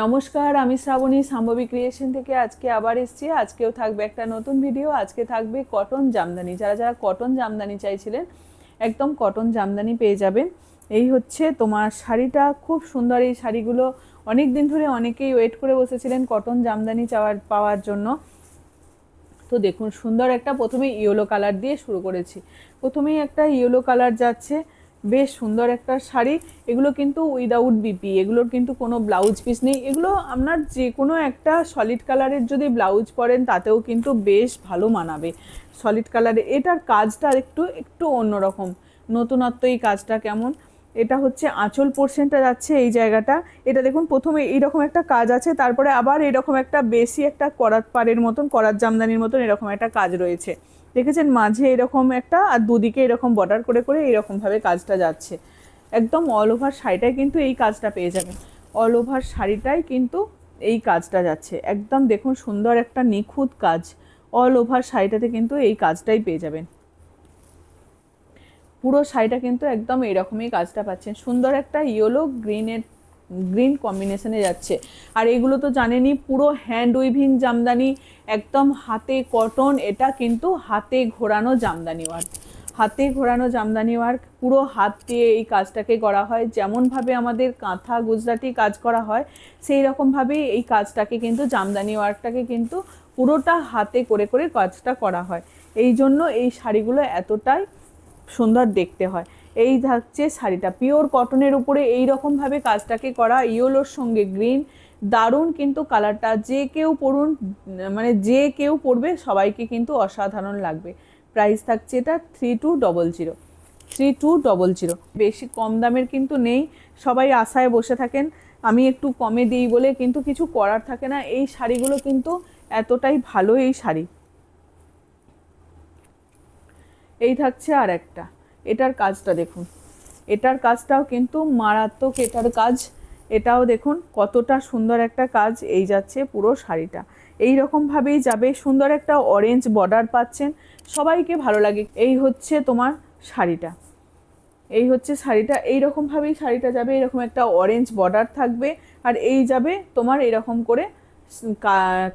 নমস্কার, আমি শ্রাবণী শাম্ভবী ক্রিয়েশন থেকে আজকে আবার এসেছি। আজকেও থাকবে একটা নতুন ভিডিও। আজকে থাকবে কটন জামদানি। যারা যারা কটন জামদানি চাইছিলেন একদম কটন জামদানি পেয়ে যাবেন। এই হচ্ছে তোমার শাড়িটা, খুব সুন্দর এই শাড়িগুলো। অনেক দিন ধরে অনেকেই ওয়েট করে বসেছিলেন কটন জামদানি পাওয়ার জন্য। তো দেখুন সুন্দর একটা, প্রথমে ইয়েলো কালার দিয়ে শুরু করেছি। প্রথমেই একটা ইয়েলো কালার যাচ্ছে, বেশ সুন্দর একটা শাড়ি। এগুলো কিন্তু উইদাউট বিপি, এগুলোর কিন্তু কোনো ব্লাউজ পিস নেই। এগুলো আপনার যে কোনো একটা সলিড কালারের যদি ব্লাউজ পরেন তাতেও কিন্তু বেশ ভালো মানাবে। সলিড কালারে এটার কাজটা একটু একটু অন্যরকম, নতুনত্ব। এই কাজটা কেমন, এটা হচ্ছে আঁচল পোর্শনটা যাচ্ছে এই জায়গাটা। এটা দেখুন প্রথমে এইরকম একটা কাজ আছে, তারপরে আবার এরকম একটা বেশি একটা করাত পাড়ের মতন, করাত জামদানির মতন এরকম একটা কাজ রয়েছে। দেখেছেন মাঝে এরকম একটা, আর দুদিকে এরকম বর্ডার করে করে এইরকমভাবে কাজটা যাচ্ছে। একদম অল ওভার শাড়িটাই কিন্তু এই কাজটা পেয়ে যাবেন। অল ওভার শাড়িটাই কিন্তু এই কাজটা যাচ্ছে। একদম দেখুন সুন্দর একটা নিখুঁত কাজ। অল ওভার শাড়িটাতে কিন্তু এই কাজটাই পেয়ে যাবেন। পুরো শাড়িটা কিন্তু একদম এইরকমই কাজটা পাচ্ছেন। সুন্দর একটা ইয়েলো গ্রিন কম্বিনেশনে যাচ্ছে। আর এগুলো তো জানেনই পুরো হ্যান্ড উইভিং জামদানি, একদম হাতে কটন। এটা কিন্তু হাতে ঘোরানো জামদানি ওয়ার্ক, হাতে ঘোরানো জামদানি ওয়ার্ক। পুরো হাত দিয়ে এই কাজটাকে করা হয়। যেমনভাবে আমাদের কাঁথা গুজরাটি কাজ করা হয় সেই রকমভাবেই এই কাজটাকে কিন্তু, জামদানি ওয়ার্কটাকে কিন্তু পুরোটা হাতে করে করে কাজটা করা হয়। এই জন্য এই শাড়িগুলো এতটাই সুন্দর দেখতে হয়। এই থাকছে শাড়িটা, পিওর কটনের উপরে এই রকমভাবে কাজটাকে করা, ইয়েলোর সঙ্গে গ্রিন। দারুণ কিন্তু কালারটা, যে কেউ পরুন, মানে যে কেউ পরবে সবাইকে কিন্তু অসাধারণ লাগবে। প্রাইস থাকছে এটা 3200, 3200। বেশি কম দামের কিন্তু নেই। সবাই আশায় বসে থাকেন আমি একটু কমে দিই বলে, কিন্তু কিছু করার থাকে না। এই শাড়িগুলো কিন্তু এতটাই ভালো এই শাড়ি। এই থাকছে আর একটা, এটার কাজটা দেখুন। এটার কাজটাও কিন্তু মারাত্মক, এটার কাজ। এটাও দেখুন কতটা সুন্দর একটা কাজ এই যাচ্ছে পুরো শাড়িটা। এই রকমভাবেই যাবে। সুন্দর একটা অরেঞ্জ বর্ডার পাচ্ছেন, সবাইকে ভালো লাগে। এই হচ্ছে তোমার শাড়িটা, এই হচ্ছে শাড়িটা। এইরকমভাবেই শাড়িটা যাবে, এরকম একটা অরেঞ্জ বর্ডার থাকবে। আর এই যাবে তোমার এরকম করে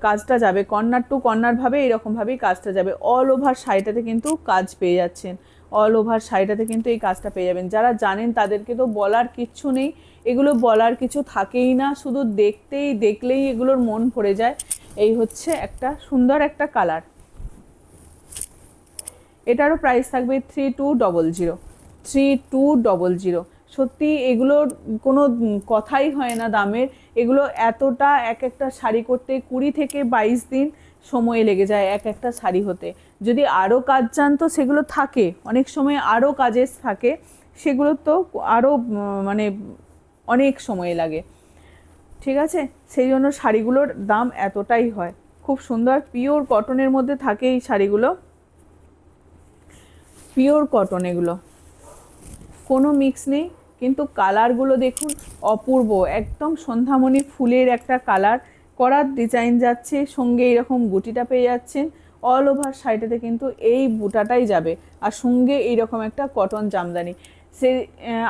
কাজটা যাবে, কর্নার টু কর্নারভাবে এইরকমভাবেই কাজটা যাবে। অল ওভার শাড়িটাতে কিন্তু কাজ পেয়ে যাচ্ছেন। অল ওভার শাড়িটাতে কিন্তু এই কাজটা পেয়ে যাবেন। যারা জানেন তাদেরকে তো বলার কিচ্ছু নেই, এগুলো বলার কিছু থাকেই না, শুধু দেখলেই এগুলোর মন ভরে যায়। এই হচ্ছে একটা সুন্দর একটা কালার। এটারও প্রাইস থাকবে 3200, 3200। সত্যি এগুলোর কোনো কথাই হয় না দামের। এগুলো এতটা, এক একটা শাড়ি করতে 20 থেকে 22 দিন সময় লেগে যায় এক একটা শাড়ি হতে। যদি আরও কাজ চান তো সেগুলো থাকে, অনেক সময় আরও কাজের থাকে, সেগুলো তো আরও মানে অনেক সময় লাগে। ঠিক আছে, সেই জন্য শাড়িগুলোর দাম এতটাই হয়। খুব সুন্দর পিওর কটনের মধ্যে থাকে এই শাড়িগুলো, পিওর কটন, এগুলো কোনো মিক্স নেই। কিন্তু কালারগুলো দেখুন অপূর্ব, একদম সন্ধ্যামণি ফুলের একটা কালার করার ডিজাইন যাচ্ছে, সঙ্গে এরকম গুটিটা পেয়ে যাচ্ছেন। অল ওভার শাড়িটাতে কিন্তু এই বুটাটাই যাবে, আর সঙ্গে এইরকম একটা কটন জামদানি। সে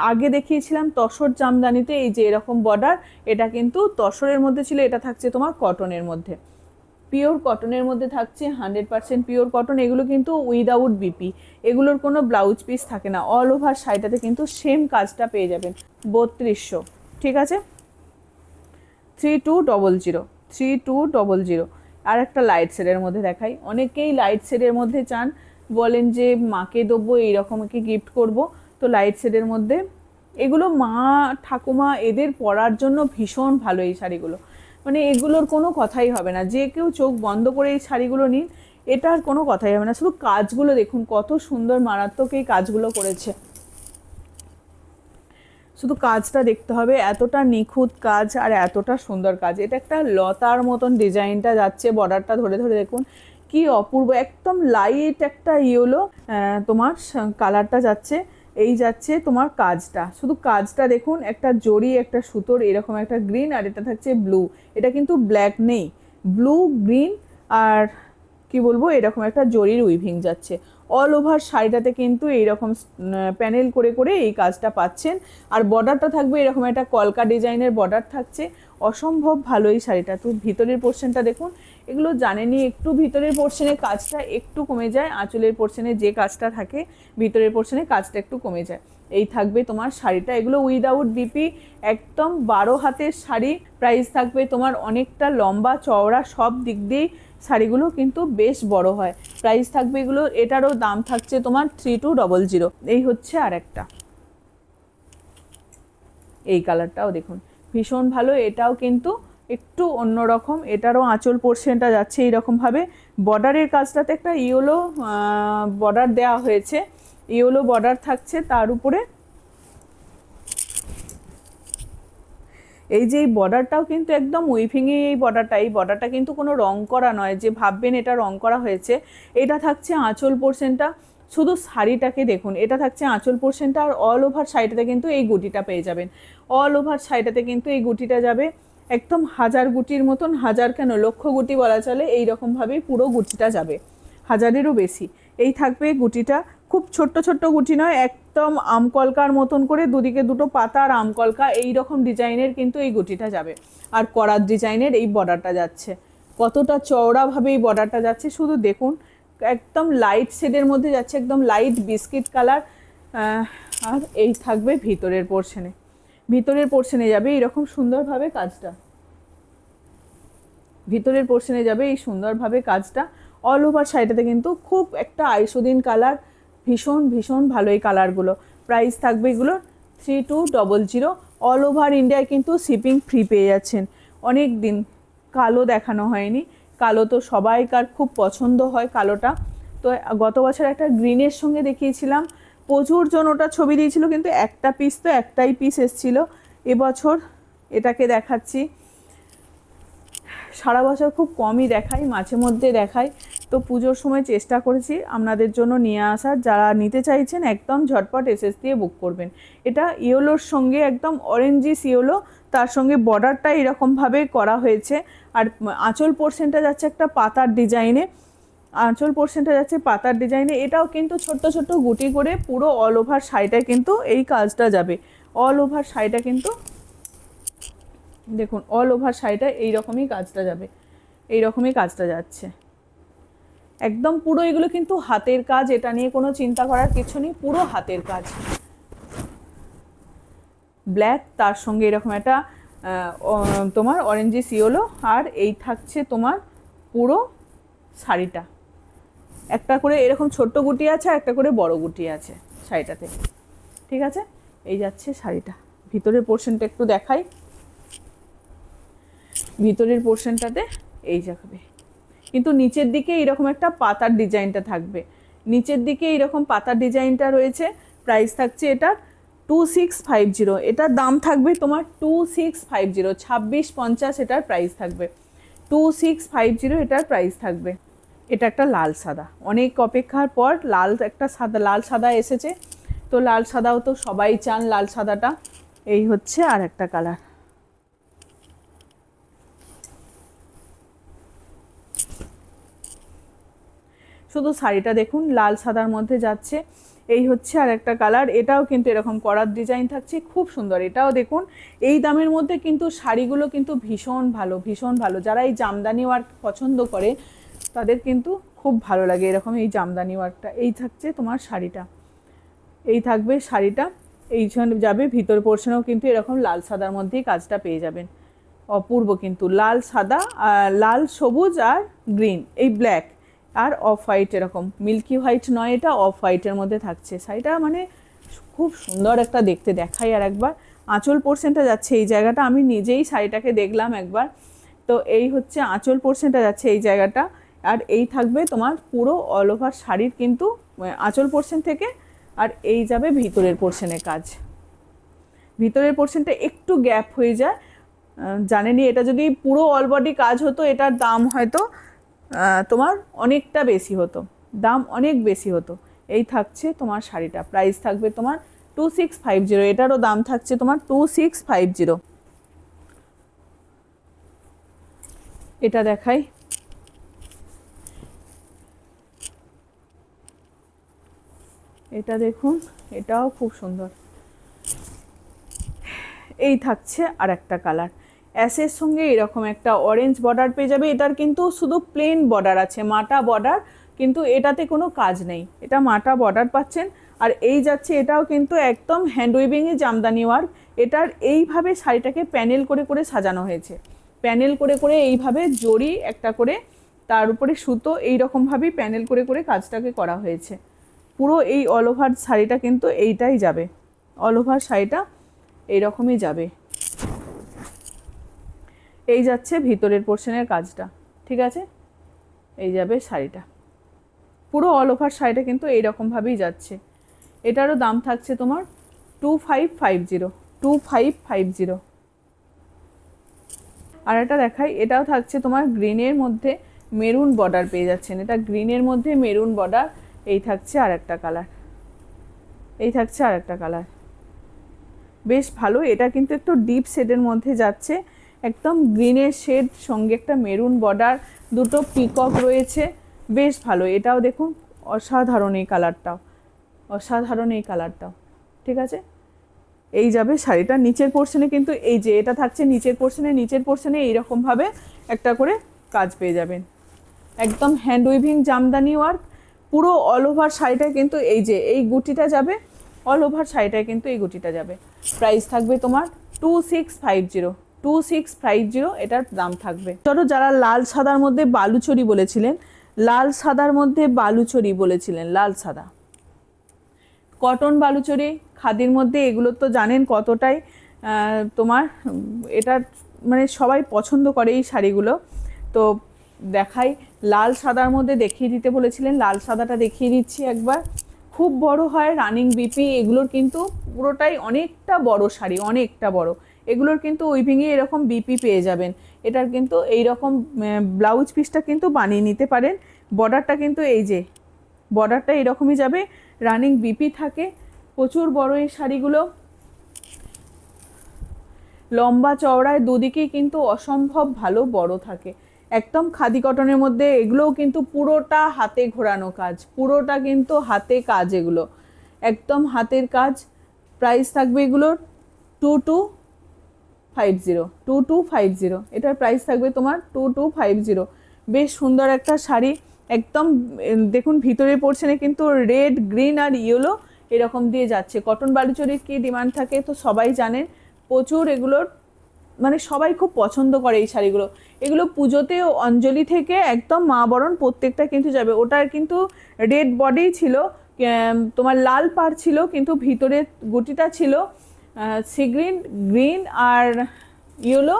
আগে দেখিয়েছিলাম তসর জামদানিতে এই যে এরকম বর্ডার, এটা কিন্তু তসরের মধ্যে ছিল, এটা থাকছে তোমার কটনের মধ্যে। পিওর কটনের মধ্যে থাকছে, 100% পিওর কটন। এগুলো কিন্তু উইদাউট বিপি, এগুলোর কোনো ব্লাউজ পিস থাকে না। অল ওভার শাড়িটাতে কিন্তু সেম কাজটা পেয়ে যাবেন। 3200, ঠিক আছে। 3200, 3200। আর একটা লাইট শেডের মধ্যে দেখাই। অনেকেই লাইট শেডের মধ্যে চান, বলেন যে মাকে দেবো, এইরকমকে গিফট করব। তো লাইট শেডের মধ্যে এগুলো মা ঠাকুমা এদের পরার জন্য ভীষণ ভালো এই শাড়িগুলো। মানে এগুলোর কোনো কথাই হবে না, যে কেউ চোখ বন্ধ করে এই শাড়িগুলো নিন, এটার কোনো কথাই হবে না। শুধু কাজগুলো দেখুন কত সুন্দর, মারাত্মক এই কাজগুলো করেছে। শুধু কাজটা দেখতে হবে, এতটা নিখুঁত কাজ আর এতটা সুন্দর কাজ। এটা একটা লতার মতন ডিজাইনটা যাচ্ছে, বর্ডারটা ধরে ধরে দেখুন কি অপূর্ব। একদম লাইট একটা ইয়েলো তোমার কালারটা যাচ্ছে। এই যাচ্ছে তোমার কাজটা, শুধু কাজটা দেখুন, একটা জড়ি, একটা সুতোর এরকম একটা গ্রিন, আর এটা থাকছে ব্লু। এটা কিন্তু ব্ল্যাক নেই, ব্লু গ্রিন আর কি বলবো, এরকম একটা জরির উইভিং যাচ্ছে। অল ওভার শাড়িটাতে কিন্তু এইরকম প্যানেল করে করে এই কাজটা পাচ্ছেন। আর বর্ডারটা থাকবে এরকম একটা কলকা ডিজাইনের বর্ডার থাকছে। অসম্ভব ভালো এই শাড়িটা। তো ভিতরের পোর্শনটা দেখুন, এগুলো জানেনই একটু ভিতরের পোর্শনে কাজটা একটু কমে যায়, আঁচলের পোর্শনে যে কাজটা থাকে ভিতরের পোর্শনে কাজটা একটু কমে যায়। এই থাকবে তোমার শাড়িটা, এগুলো উইদাউট বিপি, একদম 12 হাতের শাড়ি। প্রাইস থাকবে তোমার অনেকটা লম্বা চওড়া, সব দিক দিয়েই শাড়িগুলো কিন্তু বেশ বড় হয়। প্রাইস থাকবে এগুলো, এটারও দাম থাকছে তোমার 3200। এই হচ্ছে আর একটা, এই কালারটাও দেখুন ভীষণ ভালো, এটাও কিন্তু একটু অন্যরকম। এটারও আঁচল পোর্শনটা যাচ্ছে এইরকমভাবে, বর্ডারের কাজটাতে একটা ইয়েলো বর্ডার দেওয়া হয়েছে, ইয়েলো বর্ডার থাকছে তার উপরে। এই যে এই বর্ডারটাও কিন্তু একদম উইভিংয়ে, এই বর্ডারটা কিন্তু কোনো রং করা নয় যে ভাববেন এটা রং করা হয়েছে। এটা থাকছে আঁচল পোর্শনটা, শুধু শাড়িটাকে দেখুন, এটা থাকছে আঁচল পোর্শনটা, আর অল ওভার শাড়িটাতে কিন্তু এই গুটিটা পেয়ে যাবেন। অল ওভার শাড়িটাতে কিন্তু এই গুটিটা যাবে একদম হাজার গুটির মতন, হাজার কেন লক্ষ গুটি বলা চলে, এইরকমভাবেই পুরো গুটিটা যাবে, হাজারেরও বেশি। এই থাকবে গুটিটা, খুব ছোট্ট ছোট্ট গুটি নয়, একদম আমকলকার মতন করে দুদিকে দুটো পাতা আর আমকলকা এই রকম ডিজাইনের কিন্তু এই গুটিটা যাবে। আর করার ডিজাইনের এই বর্ডারটা যাচ্ছে, কতটা চওড়াভাবে এই বর্ডারটা যাচ্ছে শুধু দেখুন। একদম লাইট শেডের মধ্যে যাচ্ছে, একদম লাইট বিস্কিট কালার। আর এই থাকবে ভিতরের পোর্শনে, ভিতরের পোর্শনে যাবে এইরকম সুন্দরভাবে কাজটা, ভিতরের পোর্শনে যাবে এই সুন্দরভাবে কাজটা। অল ওভার শাড়িটাতে কিন্তু খুব একটা আইসোদিন কালার, ভীষণ ভীষণ ভালো এই কালারগুলো। প্রাইস থাকবে এগুলো 3200। অল ওভার ইন্ডিয়ায় কিন্তু শিপিং ফ্রি পেয়ে যাচ্ছেন। অনেক দিন কালো দেখানো হয়নি, কালো তো সবাইকার খুব পছন্দ হয় কালোটা। তো গত বছর একটা গ্রিনের সঙ্গে দেখিয়েছিলাম, প্রচুর জন ওটা ছবি দিয়েছিল, কিন্তু একটা পিস তো একটাই পিস এসেছিলো। এবছর এটাকে দেখাচ্ছি, সারা বছর খুব কমই দেখাই, মাঝে মধ্যে দেখাই। তো পুজোর সময় চেষ্টা করেছি আপনাদের জন্য নিয়ে আসার, যারা নিতে চাইছেন একদম ঝটপট এসএস দিয়ে বুক করবেন। এটা ইয়েলোর সঙ্গে একদম অরেঞ্জিস ইয়েলো, তার সঙ্গে বর্ডারটা এরকমভাবে করা হয়েছে। আর আঁচল পোর্শনটা যাচ্ছে একটা পাতার ডিজাইনে, আঁচল পোর্শনটা যাচ্ছে পাতার ডিজাইনে। এটাও কিন্তু ছোট্ট ছোট্ট গুটি করে পুরো অল ওভার শাড়িটায় কিন্তু এই কাজটা যাবে। অল ওভার শাড়িটা কিন্তু দেখুন, অল ওভার শাড়িটা এইরকমই কাজটা যাবে, এইরকমই কাজটা যাচ্ছে একদম পুরো। এগুলো কিন্তু হাতের কাজ, এটা নিয়ে কোনো চিন্তা করার কিছু নেই, পুরো হাতের কাজ। ব্ল্যাক, তার সঙ্গে এরকম একটা তোমার অরেঞ্জিস ইয়েলো, আর এই থাকছে তোমার পুরো শাড়িটা। একটা করে এরকম ছোট্ট গুটি আছে, আর একটা করে বড় গুটি আছে শাড়িটাতে, ঠিক আছে। এই যাচ্ছে শাড়িটা, ভিতরের পোর্শনটা একটু দেখাই। ভিতরের পোর্শনটাতে এই যাবে, কিন্তু নিচের দিকে এইরকম একটা পাতার ডিজাইনটা থাকবে, নিচের দিকে এইরকম পাতার ডিজাইনটা রয়েছে। প্রাইস থাকছে এটা 2650। এটার দাম থাকবে তোমার 2650, 2650 এটার প্রাইস থাকবে, 2650 এটার প্রাইস থাকবে। এটা একটা লাল সাদা, অনেক অপেক্ষার পর লাল একটা সাদা, লাল সাদা এসেছে। তো লাল সাদাও তো সবাই চান, লাল সাদাটা। এই হচ্ছে আর একটা কালার, শুধু শাড়িটা দেখুন লাল সাদার মধ্যে যাচ্ছে। এই হচ্ছে আর একটা কালার, এটাও কিন্তু এরকম করার ডিজাইন থাকছে, খুব সুন্দর। এটাও দেখুন, এই দামের মধ্যে কিন্তু শাড়িগুলো কিন্তু ভীষণ ভালো, ভীষণ ভালো। যারা এই জামদানি ওয়ার্ক পছন্দ করে তাদের কিন্তু খুব ভালো লাগে এরকম এই জামদানি ওয়ার্কটা। এই থাকছে তোমার শাড়িটা, এই থাকবে শাড়িটা, এই যাবে ভিতর পোর্শনেও কিন্তু এরকম লাল সাদার মধ্যেই কাজটা পেয়ে যাবেন। অপূর্ব কিন্তু, লাল সাদা, লাল সবুজ আর গ্রিন, এই ব্ল্যাক আর অফ হোয়াইট, এরকম মিল্কি হোয়াইট নয়, এটা অফ হোয়াইটের মধ্যে থাকছে শাড়িটা। মানে খুব সুন্দর একটা দেখতে, দেখাই আর একবার। আঁচল পোর্শনটা যাচ্ছে এই জায়গাটা, আমি নিজেই শাড়িটাকে দেখলাম একবার। তো এই হচ্ছে আঁচল পোর্শনটা যাচ্ছে এই জায়গাটা, আর এই থাকবে তোমার পুরো অল ওভার শাড়ির কিন্তু আঁচল পোর্শন থেকে। আর এই যাবে ভিতরের পোর্শনে কাজ, ভিতরের পোর্শনটা একটু গ্যাপ হয়ে যায়। জানেনই, এটা যদি পুরো অল বডি কাজ হতো এটার দাম হয়তো তোমার অনেকটা বেশি হতো, দাম অনেক বেশি হতো। এই থাকছে তোমার শাড়িটা, প্রাইস থাকবে তোমার 2650। এটারও দাম থাকছে তোমার 2650। এটা দেখাই, এটা দেখুন, এটাও খুব সুন্দর। এই থাকছে আর একটা কালার, অ্যাশের সঙ্গে এরকম একটা অরেঞ্জ বর্ডার পেয়ে যাবে। এটার কিন্তু শুধু প্লেন বর্ডার আছে, মাটা বর্ডার, কিন্তু এটাতে কোনো কাজ নেই, এটা মাটা বর্ডার পাচ্ছেন। আর এই যাচ্ছে এটাও কিন্তু একদম হ্যান্ড উইভিংয়ে জামদানি ওয়ার্ক। এটার এইভাবে শাড়িটাকে প্যানেল করে করে সাজানো হয়েছে, প্যানেল করে করে এইভাবে জড়ি একটা করে, তার উপরে সুতো, এইরকমভাবেই প্যানেল করে করে কাজটাকে করা হয়েছে। পুরো এই অল ওভার শাড়িটা কিন্তু এইটাই যাবে, অল ওভার শাড়িটা এইরকমই যাবে। এই যাচ্ছে ভিতরের পোর্শনের কাজটা, ঠিক আছে, এই যাবে শাড়িটা, পুরো অল ওভার শাড়িটা কিন্তু এইরকমভাবেই যাচ্ছে। এটারও দাম থাকছে তোমার 2550, 2550। আর এটা দেখাই, এটাও থাকছে তোমার গ্রিনের মধ্যে মেরুন বর্ডার পেয়ে যাচ্ছেন, এটা গ্রিনের মধ্যে মেরুন বর্ডার। এই থাকছে আর একটা কালার, এই থাকছে আর একটা কালার, বেশ ভালো। এটা কিন্তু একটু ডিপ শেডের মধ্যে যাচ্ছে, একদম গ্রিনের শেড সঙ্গে একটা মেরুন বর্ডার, দুটো পিকক রয়েছে, বেশ ভালো। এটাও দেখুন অসাধারণ, এই কালারটাও অসাধারণ, এই কালারটাও, ঠিক আছে। এই যাবে শাড়িটা নিচের পোর্শনে, কিন্তু এই যে এটা থাকছে নিচের পোর্শনে, নিচের পোর্শনে এইরকমভাবে একটা করে কাজ পেয়ে যাবেন, একদম হ্যান্ড উইভিং জামদানি ওয়ার্ক পুরো অল ওভার শাড়িটায়। কিন্তু এই যে এই গুটিটা যাবে, অল ওভার শাড়িটায় কিন্তু এই গুটিটা যাবে। প্রাইস থাকবে তোমার 2650, 2650 এটার দাম থাকবে। ধরো যারা লাল সাদার মধ্যে বালুচরি বলেছিলেন, লাল সাদার মধ্যে বালুচরি বলেছিলেন, লাল সাদা কটন বালুচরি খাদির মধ্যে, এগুলো তো জানেন কতটাই তোমার এটা মানে সবাই পছন্দ করে এই শাড়িগুলো। তো দেখাই, লাল সাদার মধ্যে দেখিয়ে দিতে বলেছিলেন, লাল সাদাটা দেখিয়ে দিচ্ছি একবার। খুব বড় হয়, রানিং বিপি, এগুলোর কিন্তু পুরোটাই অনেকটা বড় শাড়ি, অনেকটা বড়। এগুলোর কিন্তু উইভিংয়ে এরকম বিপি পেয়ে যাবেন। এটার কিন্তু এইরকম ব্লাউজ পিসটা কিন্তু বানিয়ে নিতে পারেন। বর্ডারটা কিন্তু এই যে বর্ডারটা এরকমই যাবে, রানিং বিপি থাকে, প্রচুর বড় এই শাড়িগুলো, লম্বা চওড়ায় দুদিকেই কিন্তু অসম্ভব ভালো বড় থাকে, একদম খাদি কটনের মধ্যে। এগুলোও কিন্তু পুরোটা হাতে ঘোরানো কাজ, পুরোটা কিন্তু হাতে কাজ, এগুলো একদম হাতের কাজ। প্রাইস থাকবে এগুলোর 2250, 2250, এটার প্রাইস থাকবে তোমার 2250। বেশ সুন্দর একটা শাড়ি, একদম দেখুন ভিতরে পোর্শনে কিন্তু রেড, গ্রিন আর ইয়েলো এরকম দিয়ে যাচ্ছে। কটন বালুচরির কী ডিমান্ড থাকে তো সবাই জানেন, প্রচুর এগুলোর মানে সবাই খুব পছন্দ করে এই শাড়িগুলো। এগুলো পুজোতে অঞ্জলি থেকে একদম মা বরণ প্রত্যেকটা কিন্তু যাবে। ওটার কিন্তু রেড বডি ছিল, তোমার লাল পাড় ছিল, কিন্তু ভিতরে গুটিটা ছিল সি গ্রিন, গ্রিন আর ইয়েলো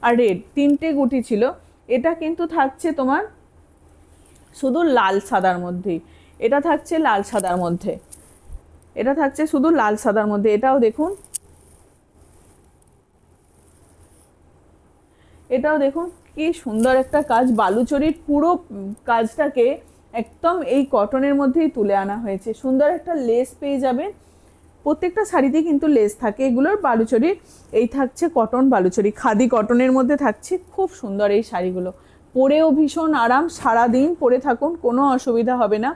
আর রেড, তিনটে গুটি ছিল। এটা কিন্তু থাকছে তোমার শুধু লাল সাদার মধ্যেই, এটা থাকছে লাল সাদার মধ্যে, এটা থাকছে শুধু লাল সাদার মধ্যে। এটাও দেখুন, এটাও দেখুন কি সুন্দর একটা কাজ, বালুচরির পুরো কাজটাকে একদম এই কটনের মধ্যেই তুলে আনা হয়েছে। সুন্দর একটা লেস পেয়ে যাবেন, প্রত্যেকটা শাড়িতেই কিন্তু লেস থাকে এগুলোর বালুচরির। এই থাকছে কটন বালুচরি, খাদি কটনের মধ্যে থাকছে, খুব সুন্দর এই শাড়িগুলো, পরেও ভীষণ আরাম, সারাদিন পরে থাকুন কোনো অসুবিধা হবে না।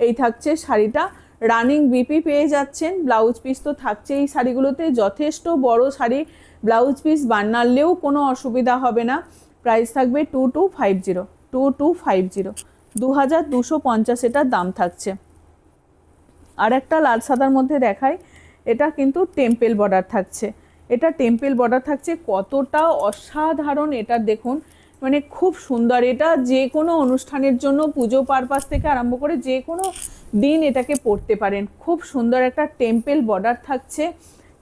এই থাকছে শাড়িটা, রানিং বিপি পেয়ে যাচ্ছেন। ব্লাউজ পিস তো থাকছে এই শাড়িগুলোতে, যথেষ্ট বড় শাড়ি, ব্লাউজ পিস বানালেও কোনো অসুবিধা হবে না। প্রাইস থাকবে 2250, 2250, 2250 এটার দাম থাকছে। আর একটা লাল সাদার মধ্যে দেখাই, এটা কিন্তু টেম্পেল বর্ডার থাকছে, এটা টেম্পেল বর্ডার থাকছে, কতটা অসাধারণ এটা দেখুন, মানে খুব সুন্দর। এটা যে কোনো অনুষ্ঠানের জন্য, পুজো পারপাস থেকে আরম্ভ করে যে কোনো দিন এটাকে পরতে পারেন। খুব সুন্দর একটা টেম্পেল বর্ডার থাকছে,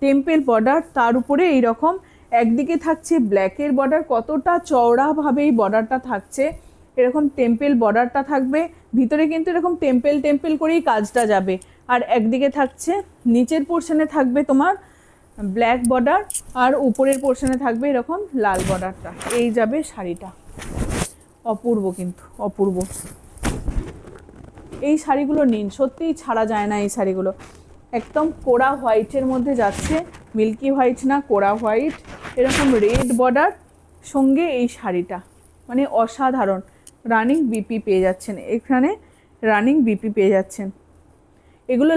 টেম্পেল বর্ডার, তার উপরে এইরকম একদিকে থাকছে ব্ল্যাকের বর্ডার, কতটা চওড়াভাবে এই বর্ডারটা থাকছে, এরকম টেম্পেল বর্ডারটা থাকবে। ভিতরে কিন্তু এরকম টেম্পেল টেম্পেল করেই কাজটা যাবে। আর একদিকে থাকছে, নিচের পোর্শনে থাকবে তোমার ব্ল্যাক বর্ডার, আর উপরের পোর্শনে থাকবে এরকম লাল বর্ডারটা। এই যাবে শাড়িটা, অপূর্ব, কিন্তু অপূর্ব। এই শাড়িগুলো নিন, সত্যিই ছাড়া যায় না এই শাড়িগুলো। একদম কোড়া হোয়াইটের মধ্যে যাচ্ছে, মিল্কি হোয়াইট না, কোড়া হোয়াইট, এরকম রেড বর্ডার সঙ্গে এই শাড়িটা, মানে অসাধারণ। রানিং বিপি পেয়ে যাচ্ছেন এখানে, রানিং বিপি পেয়ে যাচ্ছেন। এগুলো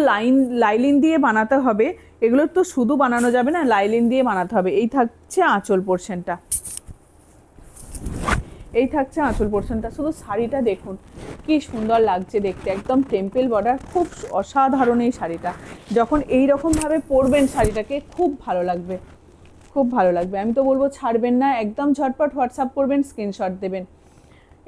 লাইলিন দিয়ে বানাতে হবে, এগুলো তো শুধু বানানো যাবে না, লাইলিন দিয়ে বানাতে হবে। এই থাকছে আঁচল পোর্শনটা, এই থাকছে আঁচল পোর্শনটা। শুধু শাড়িটা দেখুন কি সুন্দর লাগছে দেখতে, একদম টেম্পল বর্ডার, খুব অসাধারণ এই শাড়িটা। যখন এই রকমভাবে পরবেন শাড়িটাকে খুব ভালো লাগবে, খুব ভালো লাগবে। আমি তো বলবো ছাড়বেন না, একদম ঝটপট হোয়াটসঅ্যাপ করবেন, স্ক্রিনশট দেবেন।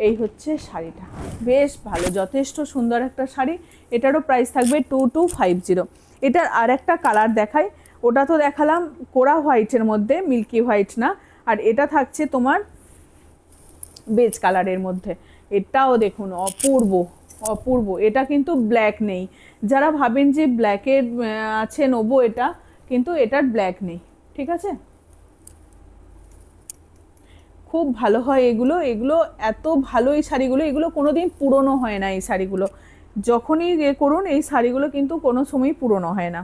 এই হচ্ছে শাড়িটা, বেশ ভালো, যথেষ্ট সুন্দর একটা শাড়ি। এটারও প্রাইস থাকবে 2250। এটার আর একটা কালার দেখাই, ওটা তো দেখালাম কোরা হোয়াইটের মধ্যে, মিল্কি হোয়াইট না। আর এটা থাকছে তোমার বেজ কালারের মধ্যে। এটাও দেখুন অপূর্ব অপূর্ব। এটা কিন্তু ব্ল্যাক নেই, যারা ভাবেন যে ব্ল্যাকের আছে নেবো, এটা কিন্তু এটার ব্ল্যাক নেই, ঠিক আছে। খুব ভালো হয় এগুলো, এগুলো এত ভালো এই শাড়িগুলো, এগুলো কোনো দিন পুরনো হয় না এই শাড়িগুলো। যখনই করুন এই শাড়িগুলো কিন্তু কোনো সময় পুরনো হয় না।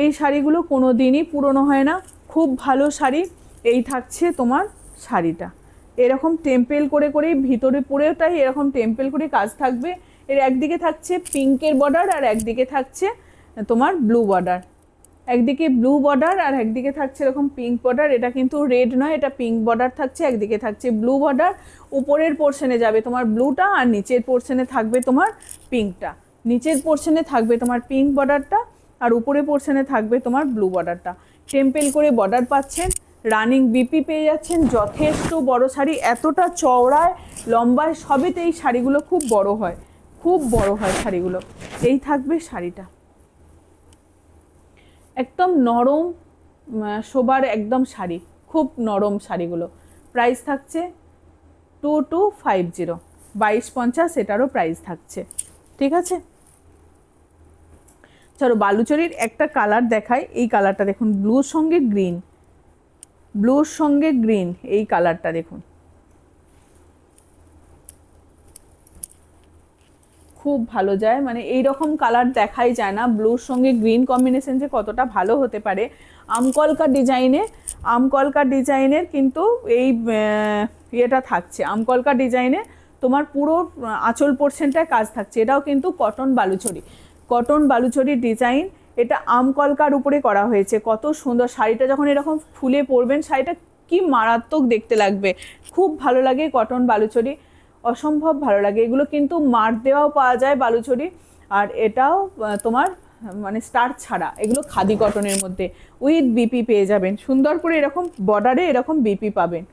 এই শাড়িগুলো কোনো দিনই পুরনো হয় না, খুব ভালো শাড়ি। এই থাকছে তোমার শাড়িটা, এরকম টেম্পেল করে করেই ভিতরে পুরোটাই এরকম টেম্পেল করে কাজ থাকবে। এর একদিকে থাকছে পিঙ্কের বর্ডার আর একদিকে থাকছে তোমার ব্লু বর্ডার, একদিকে ব্লু বর্ডার আর একদিকে থাকছে এরকম পিঙ্ক বর্ডার। এটা কিন্তু রেড নয়, এটা পিঙ্ক বর্ডার থাকছে, একদিকে থাকছে ব্লু বর্ডার। উপরের পোর্শনে যাবে তোমার ব্লুটা আর নিচের পোর্শনে থাকবে তোমার পিঙ্কটা। নিচের পোর্শনে থাকবে তোমার পিঙ্ক বর্ডারটা আর উপরের পোর্শনে থাকবে তোমার ব্লু বর্ডারটা। টেম্পেল করে বর্ডার পাচ্ছেন, রানিং বিপি পেয়ে যাচ্ছেন। যথেষ্ট বড় শাড়ি, এতটা চওড়ায় লম্বায় সবেতে এই শাড়িগুলো খুব বড় হয়, খুব বড় হয় শাড়িগুলো। এই থাকবে শাড়িটা, একদম নরম শোবার একদম শাড়ি, খুব নরম শাড়িগুলো। প্রাইস থাকছে 2250, 2250 এটারও প্রাইস থাকছে, ঠিক আছে। চলো বালুচরীর একটা কালার দেখাই, এই কালারটা দেখুন, ব্লুর সঙ্গে গ্রিন, ব্লুর সঙ্গে গ্রিন, এই কালারটা দেখুন খুব ভালো যায়, মানে এই রকম কালার দেখাই যায় না। ব্লুর সঙ্গে গ্রিন কম্বিনেশন যে কতটা ভালো হতে পারে। আমকলকা ডিজাইনে, আমকলকা ডিজাইনের কিন্তু এই ইয়েটা থাকছে, আমকলকা ডিজাইনে তোমার পুরো আঁচল পোর্শনটায় কাজ থাকছে। এটাও কিন্তু কটন বালুচরী, কটন বালুচরীর ডিজাইন, এটা আমকলকার উপরে করা হয়েছে। কত সুন্দর শাড়িটা, যখন এরকম ফুলে পরবেন শাড়িটা কি মারাত্মক দেখতে লাগবে, খুব ভালো লাগে কটন বালুচরী, অসম্ভব ভালো লাগে। এগুলো কিন্তু মার দেওয়াও পাওয়া যায় বালুচরী, আর এটাও তোমার মানে স্টার ছাড়া, এগুলো খাদি কটনের মধ্যে উইথ বিপি পেয়ে যাবেন। সুন্দর করে এরকম বর্ডারে এরকম বিপি পাবেন,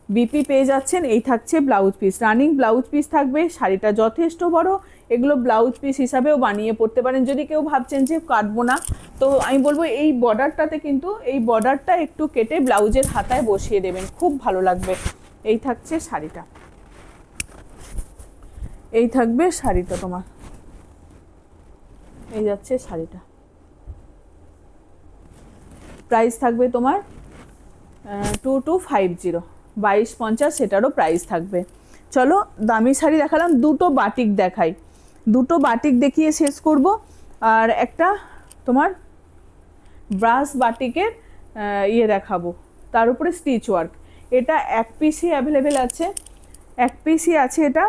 বিপি পেয়ে যাচ্ছেন। এই থাকছে blouse piece, running blouse piece থাকবে। শাড়িটা যথেষ্ট বড়, এগুলো ব্লাউজ পিস হিসাবেও বানিয়ে পরতে পারেন। যদি কেউ ভাবছেন যে কাটবো না, তো আমি বলবো এই বর্ডারটাতে কিন্তু এই বর্ডারটা একটু কেটে ব্লাউজের হাতায় বসিয়ে দেবেন, খুব ভালো লাগবে। এই থাকছে শাড়িটা, এই থাকবে শাড়িটা তোমার, এই যাচ্ছে শাড়িটা। প্রাইস থাকবে তোমার 2250, 2250 সেটারও প্রাইস থাকবে। চলো দামি শাড়ি দেখালাম, দুটো বাটিক দেখাই, দুটো বাটিক দেখিয়ে শেষ করব। আর একটা তোমার ব্রাশ বাটিকের ইয়ে দেখাবো, তার উপরে স্টিচ ওয়ার্ক। এটা এক পিসই অ্যাভেলেবেল আছে, এক পিসই আছে এটা।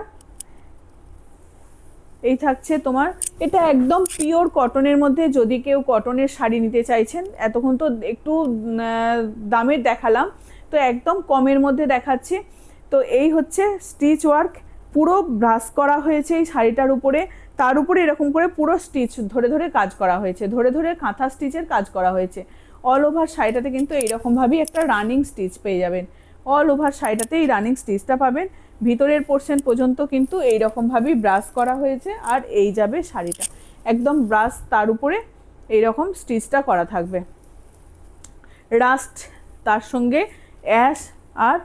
এই থাকছে তোমার, এটা একদম পিওর কটনের মধ্যে। যদি কেউ কটনের শাড়ি নিতে চাইছেন, এতক্ষণ তো একটু দামের দেখালাম, তো একদম কমের মধ্যে দেখাচ্ছি। তো এই হচ্ছে স্টিচ ওয়ার্ক, পুরো ব্রাশ করা হয়েছে এই শাড়িটার উপরে, তার উপরে এরকম করে পুরো স্টিচ ধরে ধরে কাজ করা হয়েছে, ধরে ধরে কাঁথা স্টিচের কাজ করা হয়েছে। অল ওভার শাড়িটাতে কিন্তু এইরকমভাবেই একটা রানিং স্টিচ পেয়ে যাবেন, অল ওভার শাড়িটাতে এই রানিং স্টিচটা পাবেন। ভিতরের পোর্শন পর্যন্ত কিন্তু এইরকমভাবেই ব্রাশ করা হয়েছে। আর এই যাবে শাড়িটা, একদম ব্রাশ, তার উপরে এইরকম স্টিচটা করা থাকবে। রাস্ট, তার সঙ্গে অ্যাশ আর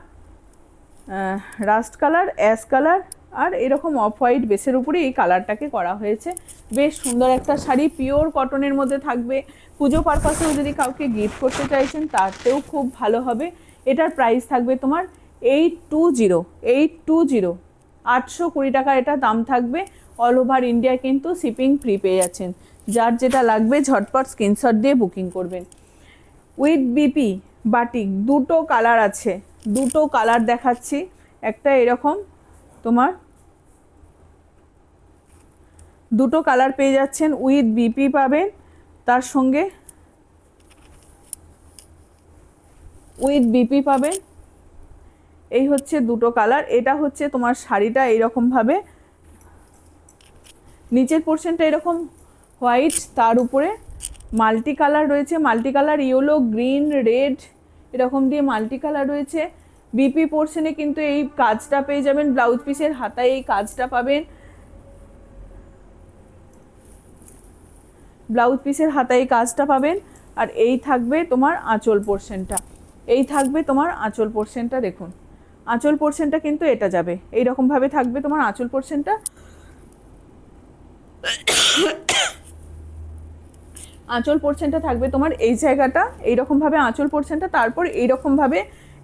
রাস্ট কালার, অ্যাশ কালার আর এরকম অফ হোয়াইট বেসের উপরে এই কালারটাকে করা হয়েছে। বেশ সুন্দর একটা শাড়ি, পিওর কটনের মধ্যে থাকবে। পুজো পারপাসেও যদি কাউকে গিফট করতে চাইছেন তাতেও খুব ভালো হবে। এটার প্রাইস থাকবে তোমার 820, 820, 820 টাকা এটা দাম থাকবে। অল ওভার ইন্ডিয়া কিন্তু শিপিং ফ্রি পেয়ে যাচ্ছেন। যার যেটা লাগবে ঝটপট স্ক্রিনশট দিয়ে বুকিং করবেন। উইথ বিপি বাটিক, দুটো কালার আছে, দুটো কালার দেখাচ্ছি। একটা এরকম তোমার, দুটো কালার পেয়ে যাচ্ছেন, উইথ বিপি পাবেন, তার সঙ্গে উইথ বিপি পাবেন। এই হচ্ছে দুটো কালার। এটা হচ্ছে তোমার শাড়িটা এইরকমভাবে, নিচের পোর্শনটা এরকম হোয়াইট, তার উপরে মাল্টি কালার রয়েছে, multi colour yellow, green, red এরকম দিয়ে মাল্টি কালার রয়েছে। বিপি পোর্শনে কিন্তু এই কাজটা পেয়ে যাবেন, ব্লাউজ পিসের হাতায় এই কাজটা পাবেন, ব্লাউজ পিসের হাতায় এই কাজটা পাবেন। আর এই থাকবে তোমার আঁচল পোর্শনটা, এই থাকবে তোমার আঁচল পোর্শনটা। দেখুন আঁচল পোর্শনটা কিন্তু এটা যাবে, এইরকমভাবে থাকবে তোমার আঁচল পোর্শনটা। আঁচল পোর্শনটা থাকবে তোমার এই জায়গাটা এইরকমভাবে আঁচল পোর্শনটা, তারপর এইরকমভাবে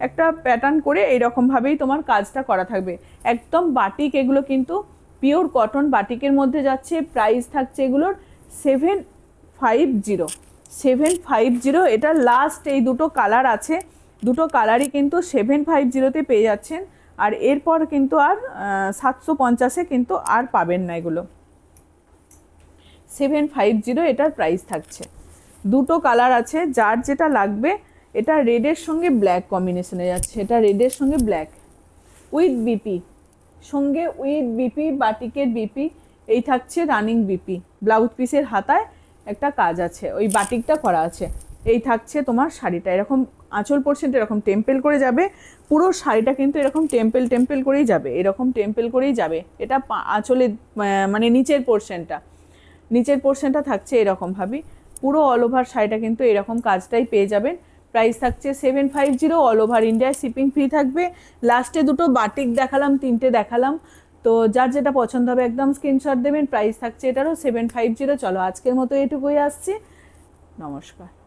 একটা প্যাটার্ন করে এইরকমভাবেই তোমার কাজটা করা থাকবে। একদম বাটিক, এগুলো কিন্তু পিওর কটন বাটিকের মধ্যে যাচ্ছে। প্রাইস থাকছে এগুলোর 750, 750। এটা লাস্ট এই দুটো কালার আছে, দুটো কালারই কিন্তু 750-তে পেয়ে যাচ্ছেন। আর এরপর কিন্তু আর 750-এ কিন্তু আর পাবেন না এগুলো। 750 এটার প্রাইস থাকছে। দুটো কালার আছে, যার যেটা লাগবে। এটা রেডের সঙ্গে ব্ল্যাক কম্বিনেশনে যাচ্ছে, এটা রেডের সঙ্গে ব্ল্যাক উইথ বিপি, সঙ্গে উইথ বিপি, বাটিকের বিপি। এই থাকছে রানিং বিপি, ব্লাউজ পিসের হাতায় একটা কাজ আছে, ওই বাটিকটা করা আছে। এই থাকছে তোমার শাড়িটা, এরকম আঁচল পোর্শনটা এরকম টেম্পেল করে যাবে, পুরো শাড়িটা কিন্তু এরকম টেম্পেল টেম্পেল করেই যাবে, এরকম টেম্পেল করেই যাবে। এটা আঁচলের মানে নিচের পোর্শনটা, নিচের পোর্শনটা থাকছে এরকমভাবেই। পুরো অল ওভার শাড়িটা কিন্তু এরকম কাজটাই পেয়ে যাবেন। প্রাইস থাকছে 750, অল ওভার ইন্ডিয়ায় শিপিং ফ্রি থাকবে। লাস্টে দুটো বাটিক দেখালাম, তিনটে দেখালাম, তো যার যেটা পছন্দ হবে একদম স্ক্রিনশট দেবেন। প্রাইস থাকছে এটারও 750। চলো আজকের মতো এটুকুই, আসছি, নমস্কার।